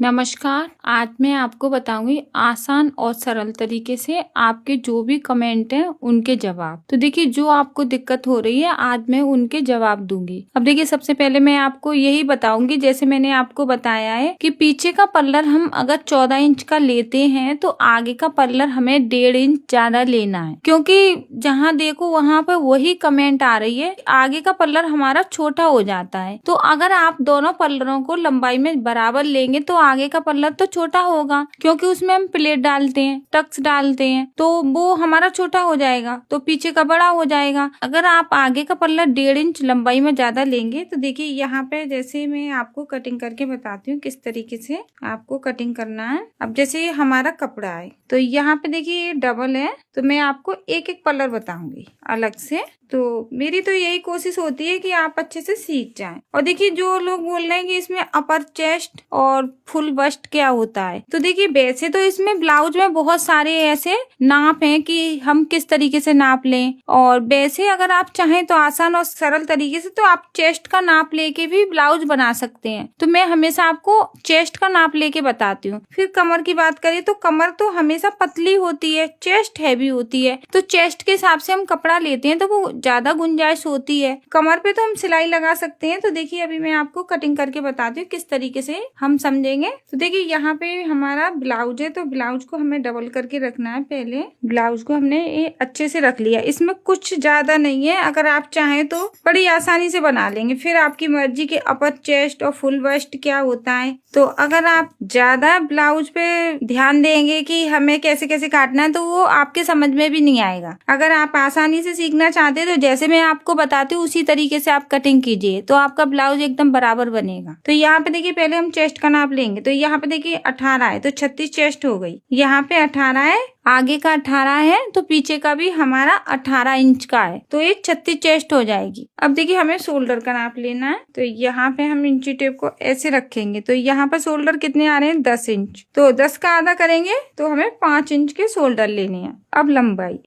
नमस्कार। आज मैं आपको बताऊंगी आसान और सरल तरीके से आपके जो भी कमेंट हैं उनके जवाब। तो देखिए, जो आपको दिक्कत हो रही है आज मैं उनके जवाब दूंगी। अब देखिए, सबसे पहले मैं आपको यही बताऊंगी, जैसे मैंने आपको बताया है कि पीछे का पल्लर हम अगर 14 इंच का लेते हैं तो आगे का पल्लर हमें 1.5 इंच ज्यादा लेना है, क्योंकि जहाँ देखो वहाँ पर वही कमेंट आ रही है, आगे का पल्लर हमारा छोटा हो जाता है। तो अगर आप दोनों पल्लरों को लंबाई में बराबर लेंगे तो आगे का पल्लर तो छोटा होगा, क्योंकि उसमें हम प्लेट डालते हैं, टक्स डालते हैं, तो वो हमारा छोटा हो जाएगा, तो पीछे का बड़ा हो जाएगा। अगर आप आगे का पल्लर 1.5 इंच लंबाई में ज्यादा लेंगे तो देखिए यहाँ पे जैसे मैं आपको कटिंग करके बताती हूँ किस तरीके से आपको कटिंग करना है। अब जैसे ये हमारा कपड़ा है तो यहाँ पे देखिए ये डबल है, तो मैं आपको एक एक पल्लर बताऊंगी अलग से। तो मेरी तो यही कोशिश होती है कि आप अच्छे से सीख जाएं। और देखिए, जो लोग बोल रहे हैं कि इसमें अपर चेस्ट और फुल बस्ट क्या होता है, तो देखिए वैसे तो इसमें ब्लाउज में बहुत सारे ऐसे नाप हैं कि हम किस तरीके से नाप लें, और वैसे अगर आप चाहें तो आसान और सरल तरीके से तो आप चेस्ट का नाप लेके भी ब्लाउज बना सकते हैं। तो मैं हमेशा आपको चेस्ट का नाप लेके बताती हूँ। फिर कमर की बात करें तो कमर तो हमेशा पतली होती है, चेस्ट हैवी होती है, तो चेस्ट के हिसाब से हम कपड़ा लेते हैं तो वो ज्यादा गुंजाइश होती है। कमर पे तो हम सिलाई लगा सकते हैं। तो देखिए अभी मैं आपको कटिंग करके बताती हूँ किस तरीके से हम समझेंगे। तो देखिए यहाँ पे हमारा ब्लाउज है, तो ब्लाउज को हमें डबल करके रखना है। पहले ब्लाउज को हमने ये अच्छे से रख लिया, इसमें कुछ ज्यादा नहीं है, अगर आप चाहें तो बड़ी आसानी से बना लेंगे। फिर आपकी मर्जी के अपर चेस्ट और फुल बस्ट क्या होता है, तो अगर आप ज्यादा ब्लाउज पे ध्यान देंगे कि हमें कैसे कैसे काटना है तो वो आपके समझ में भी नहीं आएगा। अगर आप आसानी से सीखना चाहते हैं तो जैसे मैं आपको बताती हूँ उसी तरीके से आप कटिंग कीजिए, तो आपका ब्लाउज एकदम बराबर बनेगा। तो यहाँ पे देखिए पहले हम चेस्ट का नाप लेंगे, तो यहाँ पे देखिए 18 है, तो 36 चेस्ट हो गई। यहाँ पे 18 है, आगे का 18 है, तो पीछे का भी हमारा 18 इंच का है, तो ये 36 चेस्ट हो जाएगी। अब देखिए हमें शोल्डर का नाप लेना है, तो यहाँ पे हम इंची टेप को ऐसे रखेंगे, तो यहाँ पर शोल्डर कितने आ रहे हैं 10 इंच, तो 10 का आधा करेंगे तो हमें 5 इंच के शोल्डर लेने हैं। अब लंबाई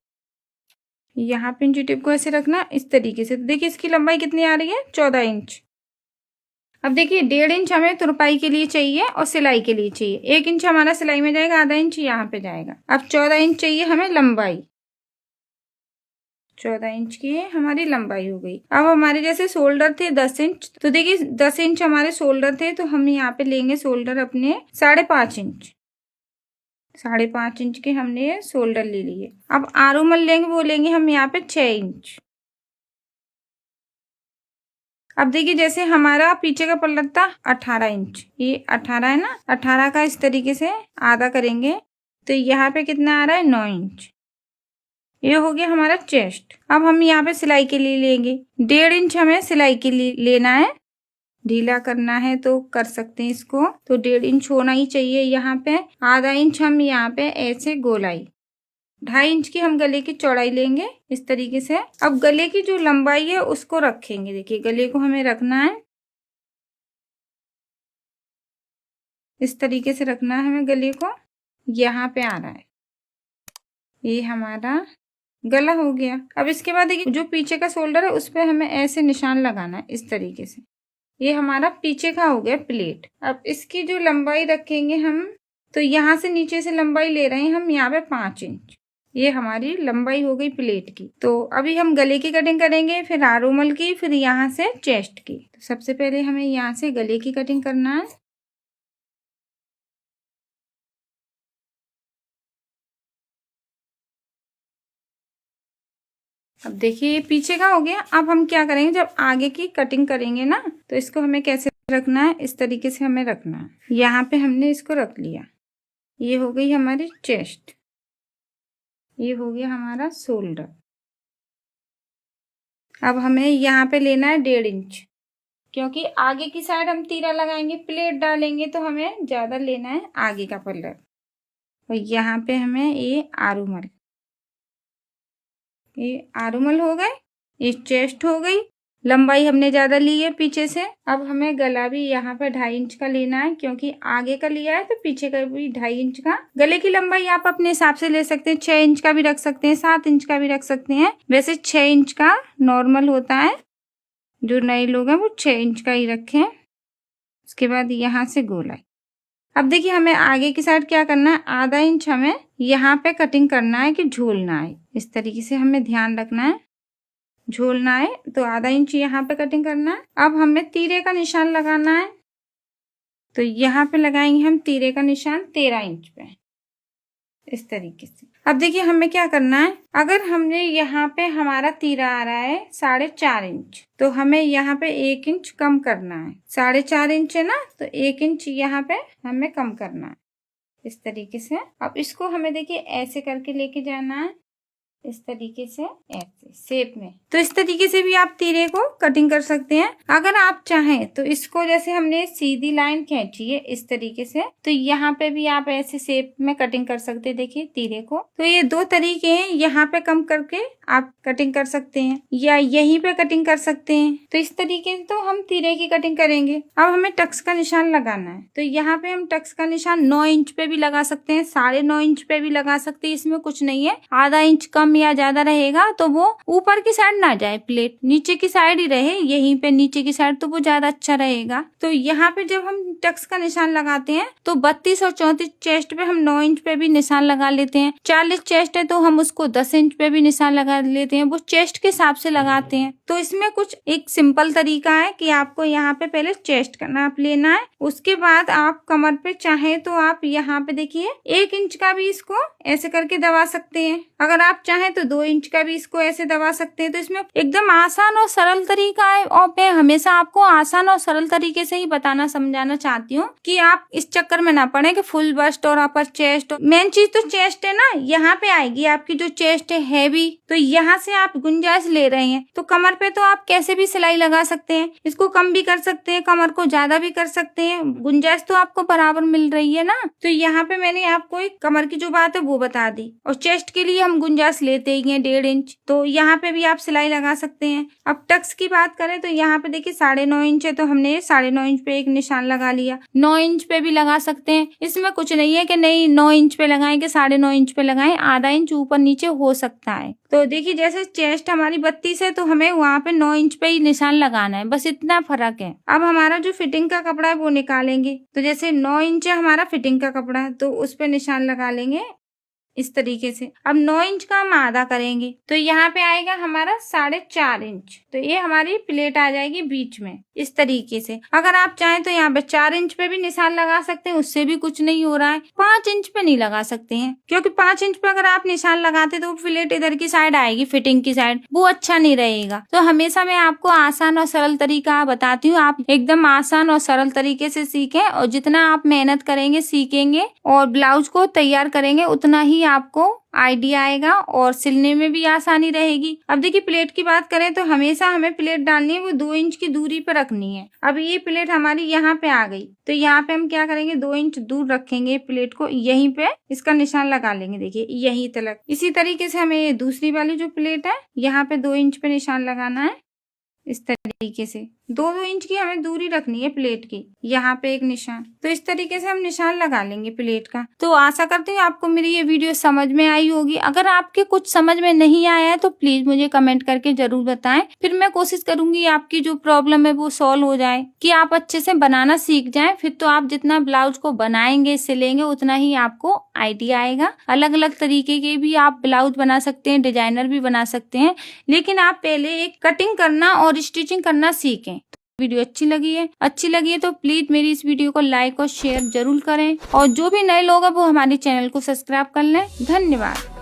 यहाँ पे इंची टेप को ऐसे रखना इस तरीके से, तो देखिए इसकी लंबाई कितनी आ रही है 14 इंच। अब देखिए 1.5 इंच हमें तुरपाई के लिए चाहिए और सिलाई के लिए चाहिए। 1 इंच हमारा सिलाई में जाएगा, आधा इंच यहाँ पे जाएगा। अब 14 इंच चाहिए हमें लंबाई, 14 इंच की है हमारी लंबाई हो गई। अब हमारे जैसे शोल्डर थे 10 इंच, तो देखिए 10 इंच हमारे शोल्डर थे, तो हम यहाँ पे लेंगे शोल्डर अपने 5.5 इंच, 5.5 इंच के हमने शोल्डर ले लिए। अब आरूमल लेंगे, वो लेंगे हम यहाँ पे 6 इंच। अब देखिए जैसे हमारा पीछे का पल्ला था 18 इंच, ये 18 है ना, 18 का इस तरीके से आधा करेंगे तो यहाँ पे कितना आ रहा है 9 इंच। ये हो गया हमारा चेस्ट। अब हम यहाँ पे सिलाई के लिए लेंगे 1.5 इंच, हमें सिलाई के लिए लेना है। ढीला करना है तो कर सकते हैं इसको, तो 1.5 इंच होना ही चाहिए यहाँ पे। आधा इंच हम यहाँ पे ऐसे गोलाई, 2.5 इंच की हम गले की चौड़ाई लेंगे इस तरीके से। अब गले की जो लंबाई है उसको रखेंगे, देखिए गले को हमें रखना है इस तरीके से, रखना है हमें गले को। यहाँ पे आ रहा है, ये हमारा गला हो गया। अब इसके बाद देखिए जो पीछे का शोल्डर है उस पे हमें ऐसे निशान लगाना है इस तरीके से, ये हमारा पीछे का हो गया प्लेट। अब इसकी जो लंबाई रखेंगे हम, तो यहाँ से नीचे से लंबाई ले रहे हैं हम यहाँ पे 5 इंच, ये हमारी लंबाई हो गई प्लेट की। तो अभी हम गले की कटिंग करेंगे, फिर आरोमल की, फिर यहाँ से चेस्ट की। तो सबसे पहले हमें यहाँ से गले की कटिंग करना है। अब देखिए ये पीछे का हो गया। अब हम क्या करेंगे, जब आगे की कटिंग करेंगे ना, तो इसको हमें कैसे रखना है, इस तरीके से हमें रखना है। यहाँ पे हमने इसको रख लिया, ये हो गई हमारी चेस्ट, ये हो गया हमारा शोल्डर। अब हमें यहाँ पे लेना है 1.5 इंच, क्योंकि आगे की साइड हम तीरा लगाएंगे, प्लेट डालेंगे, तो हमें ज्यादा लेना है आगे का पल्लर। और यहाँ पे हमें ये आरूमल, ये आरूमल हो गए, ये चेस्ट हो गई। लंबाई हमने ज्यादा ली है पीछे से। अब हमें गला भी यहाँ पे 2.5 इंच का लेना है, क्योंकि आगे का लिया है तो पीछे का भी 2.5 इंच का। गले की लंबाई आप अपने हिसाब से ले सकते हैं, 6 इंच का भी रख सकते हैं, 7 इंच का भी रख सकते हैं। वैसे 6 इंच का नॉर्मल होता है, जो नए लोग हैं वो 6 इंच का ही रखें। उसके बाद यहाँ से गोलाई, अब देखिए हमें आगे की साइड क्या करना है, आधा इंच हमें यहाँ पे कटिंग करना है कि झूलना है। इस तरीके से हमें ध्यान रखना है, झूलना है तो आधा इंच यहाँ पे कटिंग करना है। अब हमें तीरे का निशान लगाना है, तो यहाँ पे लगाएंगे हम तीरे का निशान 13 इंच पे, इस तरीके से। अब देखिए हमें क्या करना है, अगर हमने यहाँ पे हमारा तीरा आ रहा है 4.5 इंच, तो हमें यहाँ पे 1 इंच कम करना है। 4.5 इंच है ना, तो 1 इंच यहाँ पे हमें कम करना है, इस तरीके से। अब इसको हमें देखिए ऐसे करके लेके जाना है, इस तरीके से, ऐसे शेप में। तो इस तरीके से भी आप तीरे को कटिंग कर सकते हैं। अगर आप चाहें तो इसको, जैसे हमने सीधी लाइन खींची है इस तरीके से, तो यहाँ पे भी आप ऐसे शेप में कटिंग कर सकते हैं। देखिए तीरे को, तो ये 2 तरीके हैं। यहाँ पे कम करके आप कटिंग कर सकते हैं या यहीं पे कटिंग कर सकते हैं। तो इस तरीके से तो हम तीरे की कटिंग करेंगे। अब हमें टक्स का निशान लगाना है, तो यहाँ पे हम टक्स का निशान 9 इंच पे भी लगा सकते हैं, 9.5 इंच पे भी लगा सकते हैं। इसमें कुछ नहीं है, आधा इंच कम या ज्यादा रहेगा तो वो ऊपर की साइड ना जाए, प्लेट नीचे की साइड ही रहे, यहीं पे नीचे की साइड, तो वो ज्यादा अच्छा रहेगा। तो यहाँ पे जब हम टक्स का निशान लगाते हैं तो 32 और 34 चेस्ट पे हम 9 इंच पे भी निशान लगा लेते हैं। 40 चेस्ट है तो हम उसको 10 इंच पे भी निशान लगा लेते हैं। वो चेस्ट के हिसाब से लगाते हैं। तो इसमें कुछ एक सिंपल तरीका है कि आपको यहाँ पे पहले चेस्ट का नाप लेना है, उसके बाद आप कमर पे चाहे तो आप यहाँ पे देखिए 1 इंच का भी इसको ऐसे करके दबा सकते हैं। अगर आप चाहें तो 2 इंच का भी इसको ऐसे दबा सकते हैं। तो इसमें एकदम आसान और सरल तरीका है, और मैं हमेशा आपको आसान और सरल तरीके से ही बताना समझाना चाहती हूँ कि आप इस चक्कर में ना पड़े कि फुल बस्ट और अपर चेस्ट। मेन चीज तो चेस्ट है ना, यहाँ पे आएगी आपकी जो चेस्ट है हैवी, तो यहाँ से आप गुंजाइश ले रहे हैं। तो कमर पे तो आप कैसे भी सिलाई लगा सकते हैं, इसको कम भी कर सकते हैं, कमर को ज्यादा भी कर सकते हैं, गुंजाइश तो आपको बराबर मिल रही है ना। तो यहाँ पे मैंने आपको एक कमर की जो बात है वो बता दी, और चेस्ट के लिए हम गुंजाइश लेते ही हैं 1.5 इंच, तो यहाँ पे भी आप सिलाई लगा सकते हैं। अब टक्स की बात करें तो यहाँ पे देखिए 9.5 इंच है, तो हमने 9.5 इंच पे एक निशान लगा लिया। 9 इंच पे भी लगा सकते हैं, इसमें कुछ नहीं है कि नहीं 9 इंच पे लगाएंगे 9.5 इंच पे लगाएं, आधा इंच ऊपर नीचे हो सकता है। तो देखिए जैसे चेस्ट हमारी 32 है तो हमें वहाँ पे 9 इंच पे ही निशान लगाना है, बस इतना फर्क है। अब हमारा जो फिटिंग का कपड़ा है वो निकालेंगे, तो जैसे 9 इंच है हमारा फिटिंग का कपड़ा है, तो उस पे निशान लगा लेंगे इस तरीके से। अब 9 इंच का हम आधा करेंगे, तो यहाँ पे आएगा हमारा 4.5 इंच, तो ये हमारी प्लेट आ जाएगी बीच में इस तरीके से। अगर आप चाहें तो यहाँ पे 4 इंच पे भी निशान लगा सकते हैं, उससे भी कुछ नहीं हो रहा है। 5 इंच पे नहीं लगा सकते हैं, क्योंकि 5 इंच पे अगर आप निशान लगाते तो प्लेट इधर की साइड आएगी, फिटिंग की साइड, वो अच्छा नहीं रहेगा। तो हमेशा मैं आपको आसान और सरल तरीका बताती हूँ, आप एकदम आसान और सरल तरीके से सीखें, और जितना आप मेहनत करेंगे, सीखेंगे और ब्लाउज को तैयार करेंगे, उतना ही आपको आइडिया आएगा और सिलने में भी आसानी रहेगी। अब देखिए प्लेट की बात करें तो हमेशा हमें प्लेट डालनी है वो 2 इंच की दूरी पर रखनी है। अब ये प्लेट हमारी यहाँ पे आ गई, तो यहाँ पे हम क्या करेंगे, 2 इंच दूर रखेंगे प्लेट को, यहीं पे इसका निशान लगा लेंगे, देखिए यहीं तक। इसी तरीके से हमें ये दूसरी वाली जो प्लेट है यहाँ पे 2 इंच पे निशान लगाना है, इस तरीके से 2-2 इंच की हमें दूरी रखनी है प्लेट की, यहाँ पे एक निशान। तो इस तरीके से हम निशान लगा लेंगे प्लेट का। तो आशा करती हूँ आपको मेरी ये वीडियो समझ में आई होगी। अगर आपके कुछ समझ में नहीं आया है तो प्लीज मुझे कमेंट करके जरूर बताएं, फिर मैं कोशिश करूंगी आपकी जो प्रॉब्लम है वो सॉल्व हो जाए, कि आप अच्छे से बनाना सीख जाए। फिर तो आप जितना ब्लाउज को बनाएंगे, सिलेंगे, उतना ही आपको आइडिया आएगा। अलग अलग तरीके के भी आप ब्लाउज बना सकते हैं, डिजाइनर भी बना सकते हैं, लेकिन आप पहले एक कटिंग करना और स्टिचिंग करना सीखें। वीडियो अच्छी लगी है तो प्लीज मेरी इस वीडियो को लाइक और शेयर जरूर करें, और जो भी नए लोग हैं वो हमारे चैनल को सब्सक्राइब कर लें। धन्यवाद।